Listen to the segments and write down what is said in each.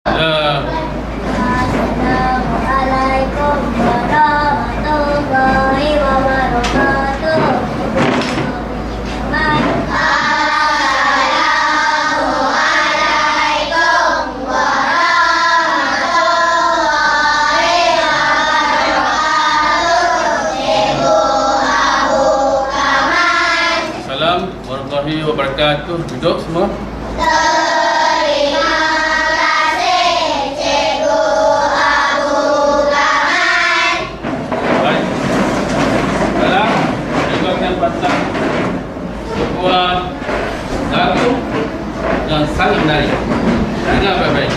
Assalamualaikum warahmatullahi wabarakatuh. Assalamualaikum warahmatullahi wabarakatuh. Duduk semua. Sebuah lagu yang sangat menarik. Dengar baik-baik.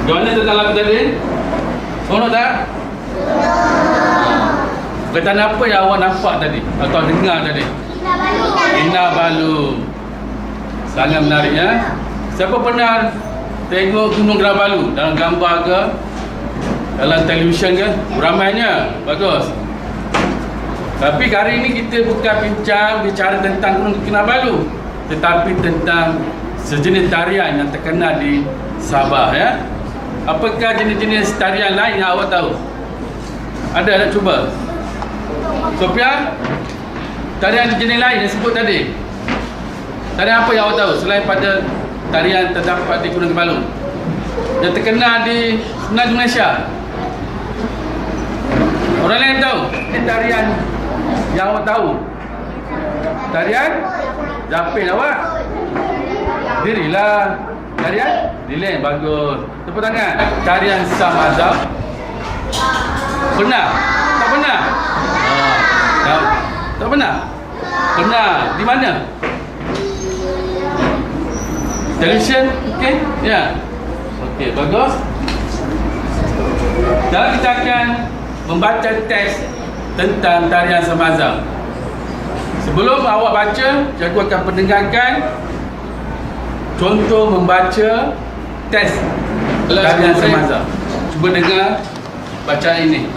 Gimana tentang lagu tadi? Sonok tak? Perkataan apa yang awak nampak tadi? Atau dengar tadi? Kinabalu. Sangat menarik ya. Siapa pernah tengok Gunung Kinabalu dalam gambar ke? Dalam televisyen ke? Ramainya. Bagus. Tapi hari ini kita bukan bicara tentang Gunung Kinabalu, tetapi tentang sejenis tarian yang terkenal di Sabah ya. Apakah jenis-jenis tarian lain yang awak tahu? Ada nak cuba? Sophia? Tarian jenis lain yang sebut tadi? Tarian apa yang awak tahu selain pada tarian terdapat di Gunung Kinabalu yang terkenal di semenanjung Malaysia? Orang lain tahu? Ini tarian yang awak tahu? Tarian? Japin awak? Dirilah. Tarian? Dileng, bagus. Tepuk tangan. Tarian Samazam. Pernah? Tak pernah? Tak pernah? Pernah. Di mana? Television? Okey? Ya. Okey, bagus. Sekarang kita akan membaca teks tentang tarian Samazam. Sebelum awak baca, cikgu akan pendengarkan contoh membaca teks tarian Samazam. Cuba dengar bacaan ini.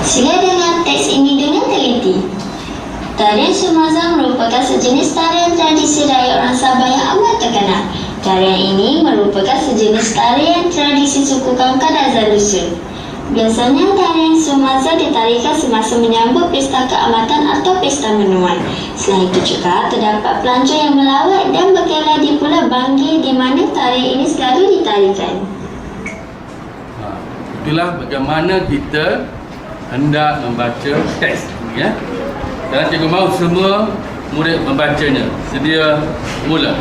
Sila dengar teks ini dengan teliti. Tarian Samazam merupakan sejenis tarian tradisi Dayak orang Sabah yang amat terkenal. Tarian ini merupakan sejenis tarian tradisi suku kaum Kadazan Dusun. Biasanya tarian Samazam ditarikan semasa menyambut pesta keamatan atau pesta menuai. Selain itu juga terdapat pelancong yang melawat dan berkelah di Pulau Banggi di mana tarian ini selalu ditarikan. Itulah bagaimana kita hendak membaca teks ya. Dan cikgu mahu semua murid membacanya. Sedia mula.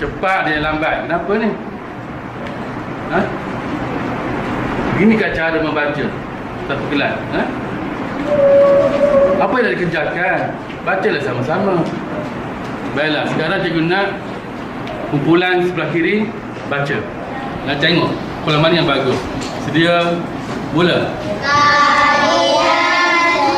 Cepat dia lambat. Kenapa ni? Ha? Begini cara membaca satu kelas. Ha? Apa yang nak dikerjakan? Bacalah sama-sama. Baiklah, sekarang cikgu nak kumpulan sebelah kiri baca. Nak tengok kumpulan mana yang bagus. Sedia mula. Tarian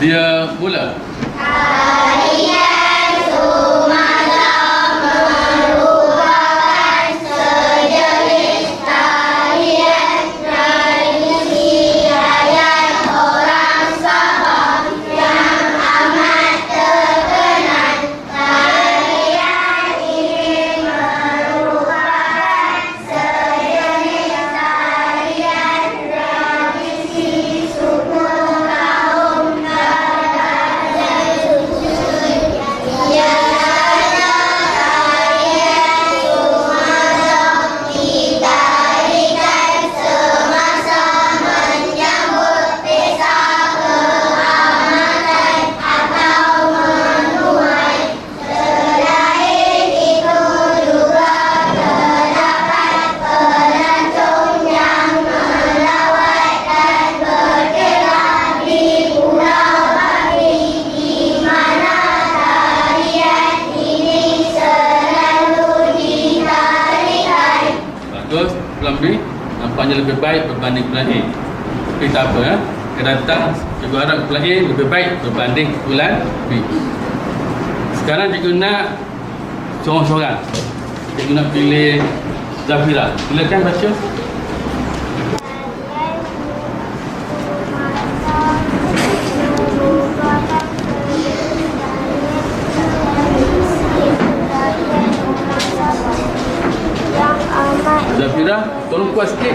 Dia mula. Tarian Sumazam merupakan sejenis tarian tradisi rakyat orang Sabah yang amat terkenal. Tarian ini merupakan sejenis tarian tradisi suku kaum Bagus, bulan B nampaknya lebih baik berbanding bulan A. Tapi tak apa ya. Akan datang cikgu harap bulan A lebih baik berbanding bulan B. Sekarang cikgu nak seorang-seorang. Cikgu nak pilih Zafira. Silakan baca. yang amat Zafira, tolong kuat sikit.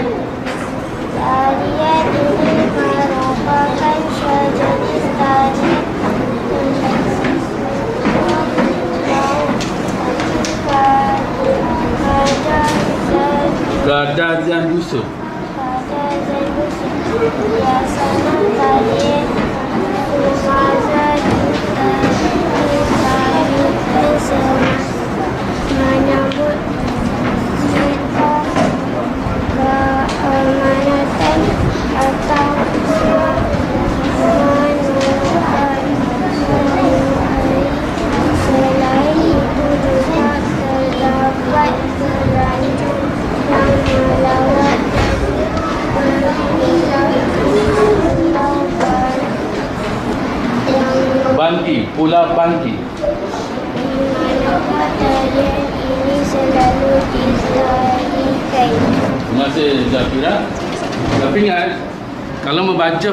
tarian ini merupakan sejenis tarian Kerajaan Dusun. biasanya tarian Sumazam menyambut kita keamanatan atau selain itu juga terdapat pelancong yang melawat Bangki, Pulau Bangki. tarian ini selalu ditarikan. Terima kasih Zafira. Tapi ingat, kalau membaca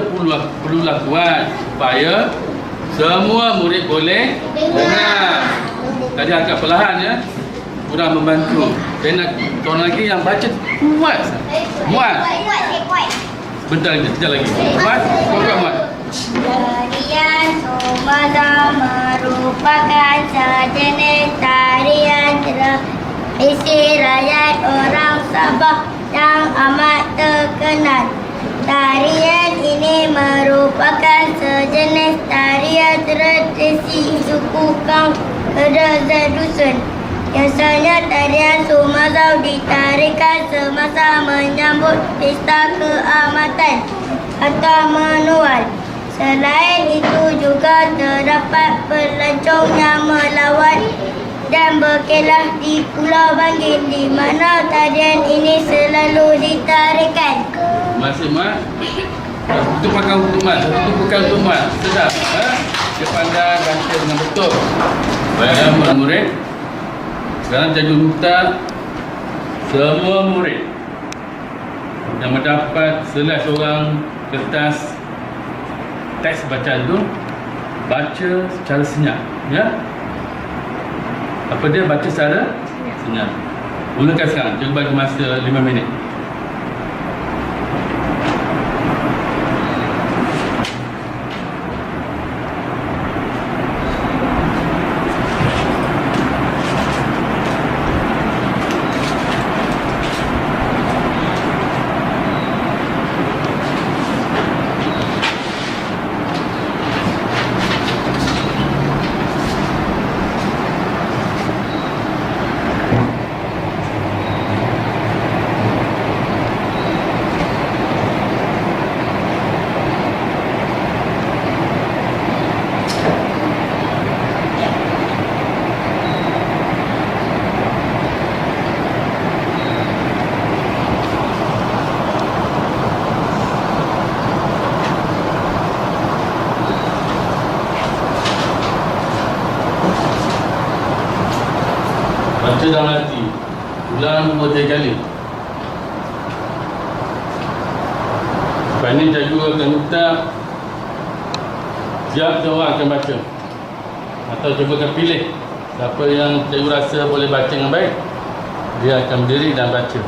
perlulah kuat supaya semua murid boleh dengar. Tadi agak perlahan ya, kurang membantu. Saya nak seorang lagi yang baca kuat. Muat. Bentar lagi, sekejap lagi. Muat, kuat Muat. Tarian Sumazam merupakan sejenis tarian tradisi rakyat orang Sabah yang amat terkenal. Tarian ini merupakan sejenis tarian tradisi suku kaum Kerajaan Dusun. Biasanya tarian Sumazam ditarikan semasa menyambut pesta keamatan atau menuai. Selain itu juga terdapat pelancong yang melawat dan berkelah di Pulau Bangin di mana tarian ini selalu ditarikan. Terima kasih Mat. Itu pakai untuk Mat, itu bukan untuk Mat. Sedap. Dia pandai baca dengan betul. Baik murid. Sekarang cikgu minta semua murid yang mendapat salah seorang kertas teks bacaan itu baca secara senyap, ya. Apa dia baca secara senyap. Mulakan sekarang. Cikgu bagi masa 5 minit. Baca dalam hati. Ulang 2-3 kali. Lepas ni cikgu akan minta siap seorang akan baca. Atau cikgu akan pilih siapa yang cikgu rasa boleh baca dengan baik, dia akan berdiri dan baca.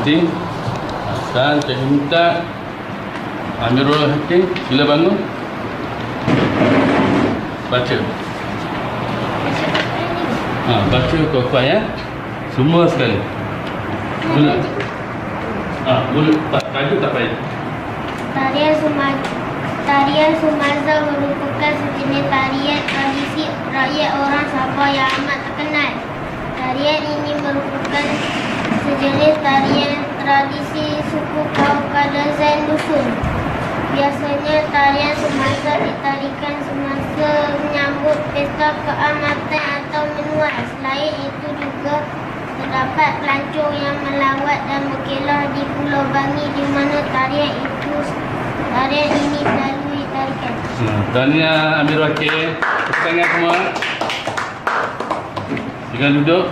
Penting. Dan cikgu minta Amirul Hakim sila bangun. Baca. Baca kuat-kuat ya. Semua sekali. Mula. Mula. Tajuk tak payah. Tarian Sumaza merupakan sejenis tarian tradisi rakyat orang Sabah yang amat terkenal. Tarian ini merupakan sejenis tarian tradisi suku kaum Kadazan Dusun. Biasanya tarian Sumaza ditarikan semasa menyambut pesta keamatan atau menuai. Selain itu juga terdapat pelancong yang melawat dan berkelah di Pulau Bangi di mana tarian ini selalu ditarikan. Tahniah Amir Wakil. Tepuk tangan semua. Silakan duduk.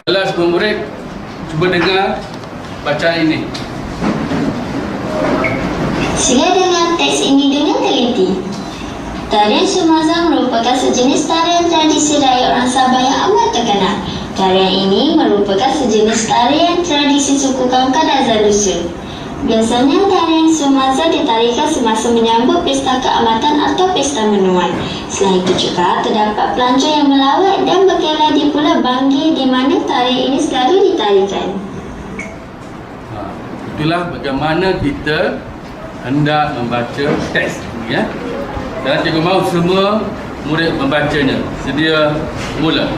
Kelas murid, cuba dengar bacaan ini. Sila dengar teks ini dengan teliti. Tarian Sumaza merupakan sejenis tarian tradisi rakyat orang Sabah yang amat terkenal. Tarian ini merupakan sejenis tarian tradisi suku kaum Kadazan Dusun. Biasanya tarian Sumaza ditarikan semasa menyambut pesta keamatan atau pesta menuai. Selain itu juga terdapat pelancong yang melawat dan berkelah di Pulau Bangi di mana tarian ini selalu ditarikan. Itulah bagaimana kita hendak membaca teks, ya. Dan cikgu mahu semua murid membacanya. Sedia mula.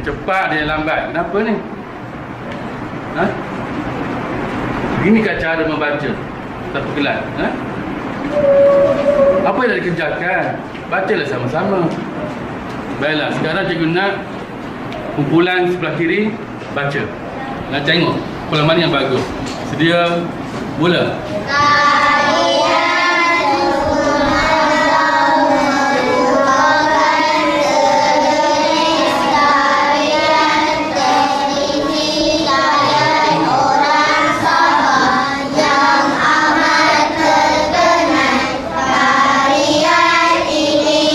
Cepat dia lambat. Kenapa ni? Begini cara membaca satu kelas. Apa yang dah dikerjakan? Bacalah sama-sama. Baiklah, sekarang cikgu nak kumpulan sebelah kiri baca. Nak tengok kumpulan mana yang bagus. Sedia mula. Ini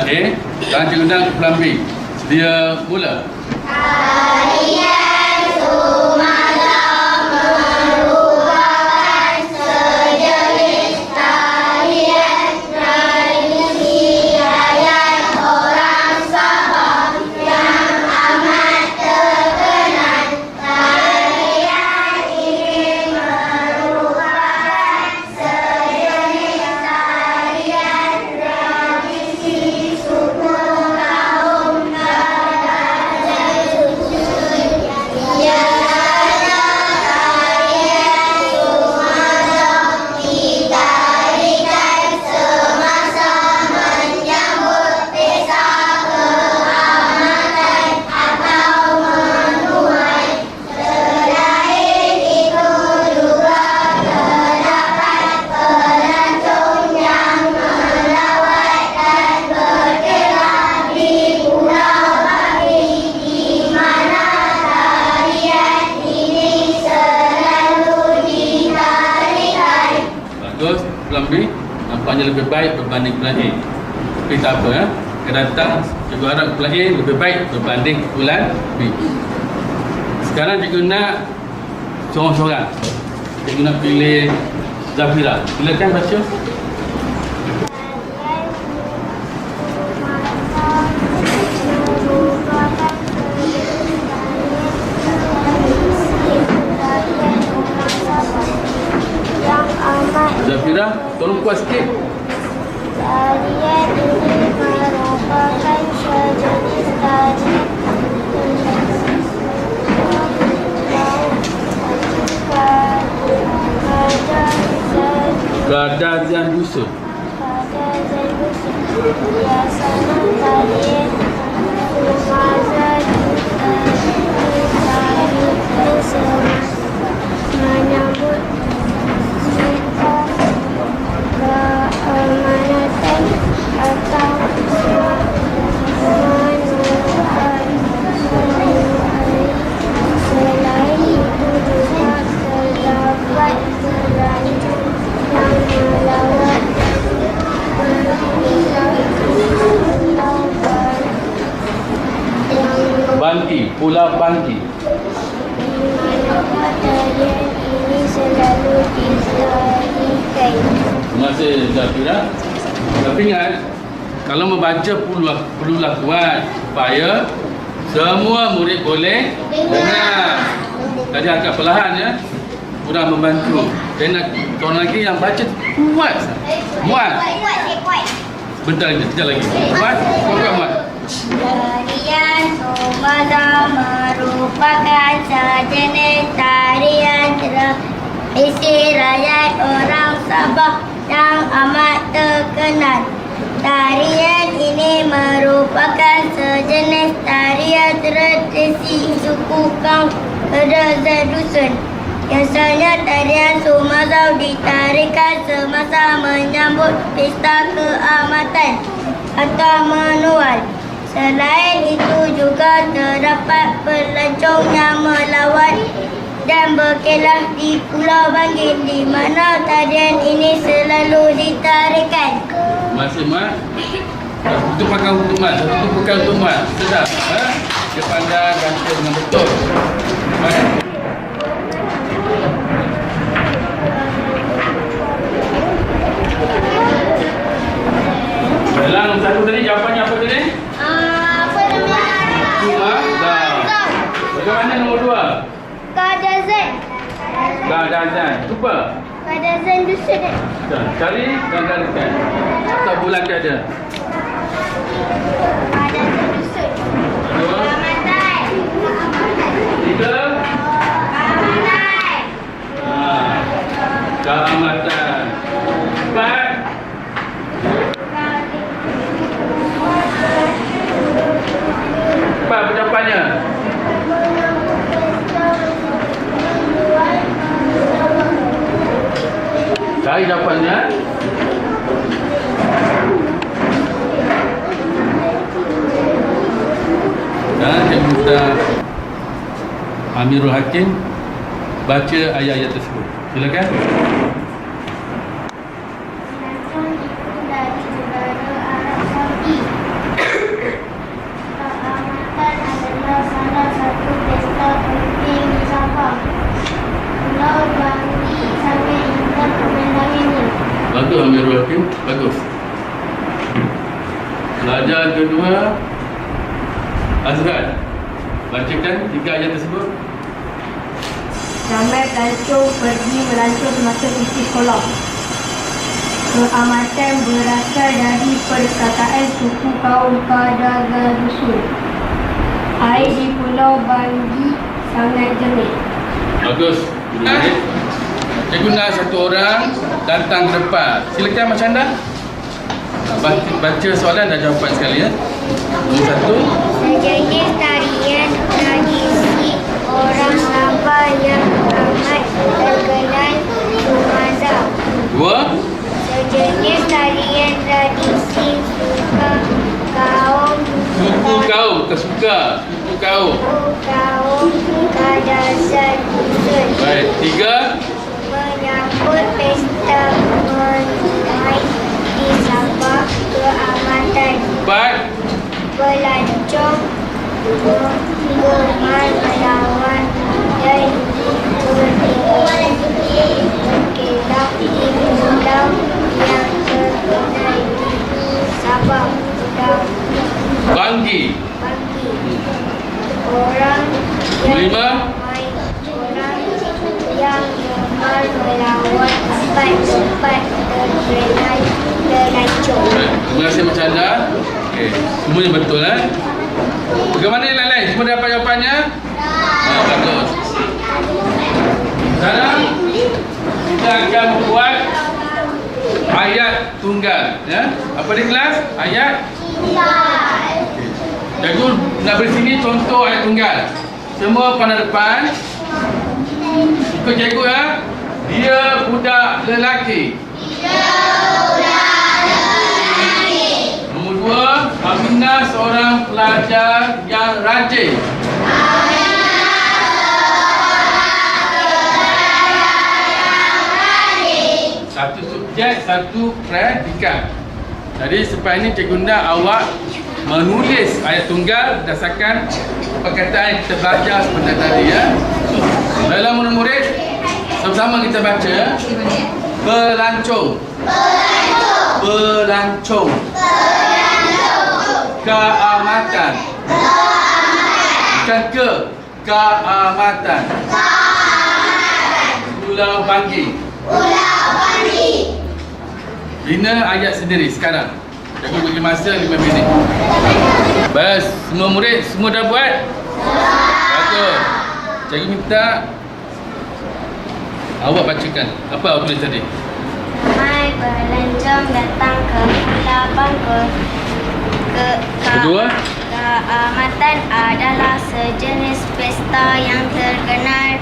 kumpulan A. Sekarang cikgu undang kumpulan B. Sedia mula. Tarian Sumazam merupakan sejenis tarian tradisi rakyat orang Sabah yang amat terkenal. Tarian ini merupakan sejenis tarian tradisi suku kaum Kadazan Dusun. Biasanya tarian Sumazam ditarikan semasa menyambut pesta keamatan atau menuai. Selain itu juga terdapat pelancong yang melawat dan berkelah di Pulau Bali, di mana tarian ini selalu ditarikan. Bagus. Kumpulan B nampaknya lebih baik berbanding kumpulan A. Tapi tak apa ya. Akan datang cikgu harap kumpulan A lebih baik berbanding kumpulan B. Sekarang cikgu nak seorang-seorang. Cikgu nak pilih Zafira. Silakan baca. Yang amat Zafira, tolong kuat sikit. tarian ini merupakan sejenis tarian Kadazan Dusun. Biasanya tarian Sumazam ditarikan semasa menyambut pesta keamatan atau menuai. Selain itu juga terdapat pelancong yang melawat Pulau Bangki. di mana tarian ini selalu ditarikan. Terima kasih Zafira. Tapi ingat, kalau membaca perlulah kuat supaya semua murid boleh dengar. Tadi agak perlahan ya, kurang membantu. Dan nak orang lagi yang baca kuat. Muat. Bentar lagi, sekejap lagi. Muat, muat. Tarian Sumazam merupakan sejenis tarian tradisi rakyat orang Sabah yang amat terkenal. Tarian ini merupakan sejenis tarian tradisi suku kaum Kadazan Dusun. Biasanya tarian Sumazam ditarikan semasa menyambut pesta keamatan atau menuai. Selain itu juga terdapat pelancong yang melawat dan berkelah di Pulau Bangin, di mana tarian ini selalu ditarikan. Masih Mak. Itu pakai untuk Mak. Itu bukan untuk Mak. Sedap. Dia pandang baca dengan betul. Baik. Dalam satu tadi jawapannya apa tadi? Apa namanya? Sumazam. Bagaimana nombor dua? Kadazan. Kadazan. Cuba. Kadazan Dusun. Cari dan carikan. Tak bulan dia ada. Kadazan Dusun. Dua. Keamatan. Tiga. Keamatan. Keamatan. Empat. Apa jawapannya? Cari jawapannya. Dan saya minta Amirul Hakim baca ayat-ayat tersebut. Silakan. Dari negara Arab Saudi Betul Amirul Hakim. Bagus. Pelajar kedua Azhar. Bacakan 3 ayat tersebut. Ramai pelancong pergi melancong semasa cuti sekolah. Keamatan berasal dari perkataan suku kaum Kadagadusul. Air di Pulau Banggi sangat jernih. Bagus. Cikgu nak satu orang datang ke depan. Silakan Mak Syanda. Baca soalan dan jawapan sekali ya. Nombor 1. Sejenis tarian tradisi orang Sabah yang amat terkenal Sumazam. 2. Sejenis tarian tradisi kaum Suku kaum, kesuka. Suku kaum. kaum Kadazan. Baik. 3. Menyambut pesta menaik di Sabah keamatan 4. pelancong gemar melawan dan berkelap di pulau yang terkenal di Sabah, Pulau Banggi. Banggi. Orang yang 5. ramai, orang yang gemar melawan tempat-tempat terkenal pelancong. Baik. Terima kasih Mak Syanda. Okey, semuanya betul Bagaimana yang lain-lain? Semua dapat jawapannya? Bagus. Sekarang kita akan buat ayat tunggal ya. Apa di kelas? Ayat tunggal. Cikgu nak beri sini contoh ayat tunggal. Semua pandang depan. Ikut cikgu ya. Dia budak lelaki. Nombor 2, Aminah seorang pelajar yang rajin. Satu subjek, satu predikat. Jadi selepas ini cikgu nak awak menulis ayat tunggal berdasarkan perkataan yang kita belajar sebentar tadi ya. Dalam murid-murid, sama-sama kita baca pelancong. Pelancong. Keamatan. Bukan ke. Keamatan. Pulau Banggi. Bina ayat sendiri sekarang. Cikgu bagi masa 5 minit. Baik, semua murid semua dah buat? Bagus. Cikgu minta awak bacakan. Apa awak tulis tadi? Mai pelancong datang ke Pulau Bangkok. Kedua? Keamatan adalah sejenis pesta yang terkenal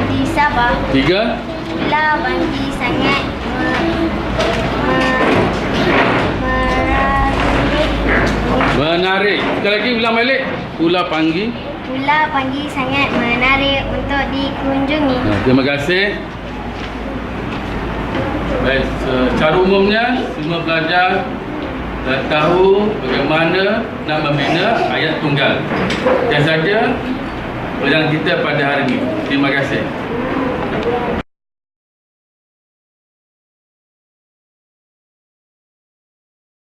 di Sabah. 3. Pulau Banggi sangat Menarik. Sekali lagi ulang balik. Pulau Banggi. Pulau Banggi sangat menarik untuk dikunjungi. Terima kasih. Baik, secara umumnya semua pelajar dah tahu bagaimana nak membina ayat tunggal. Dan saja pelajaran kita pada hari ini. Terima kasih.